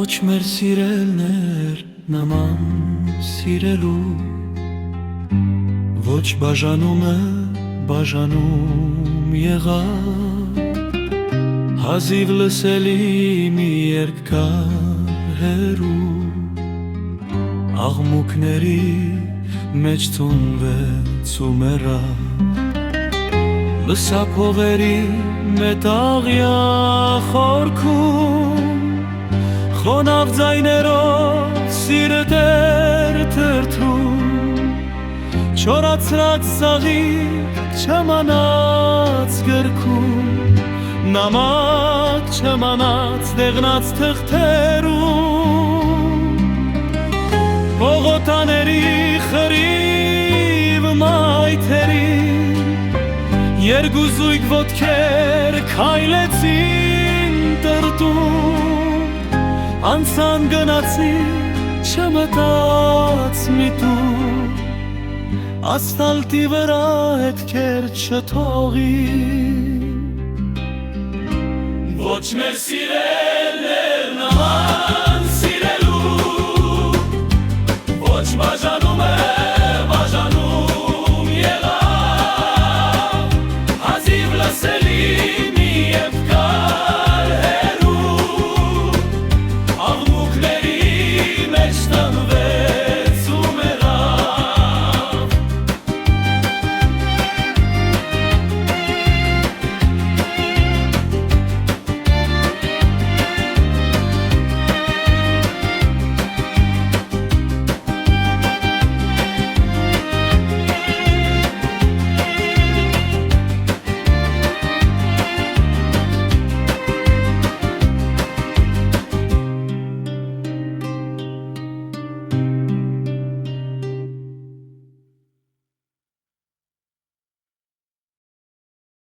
Ոչ մեր սիրելներ նման սիրելու Ոչ բաժանումը բաժանում եղավ Հազիվ լսելի մի երկար հեռու Աղմուկների մեջ ծունվեց ու մեռավ Լսափողերի մետաղյա խորքում Խոնավ ձայներով սիրտ էր թրթում Չորացրած սաղիկ չմանած գրքում Նամակ չմանած դեղնած թղթերում Պողոտաների խրիվ մայթերի Երգուզույգ ոտքեր քայլեցին տրտում Անցան գնացին չմտած միտում Ասֆալտի վրա հետքեր չթողին Ոչ մեր սիրելներ նման սիրելու Ոչ բաժանում է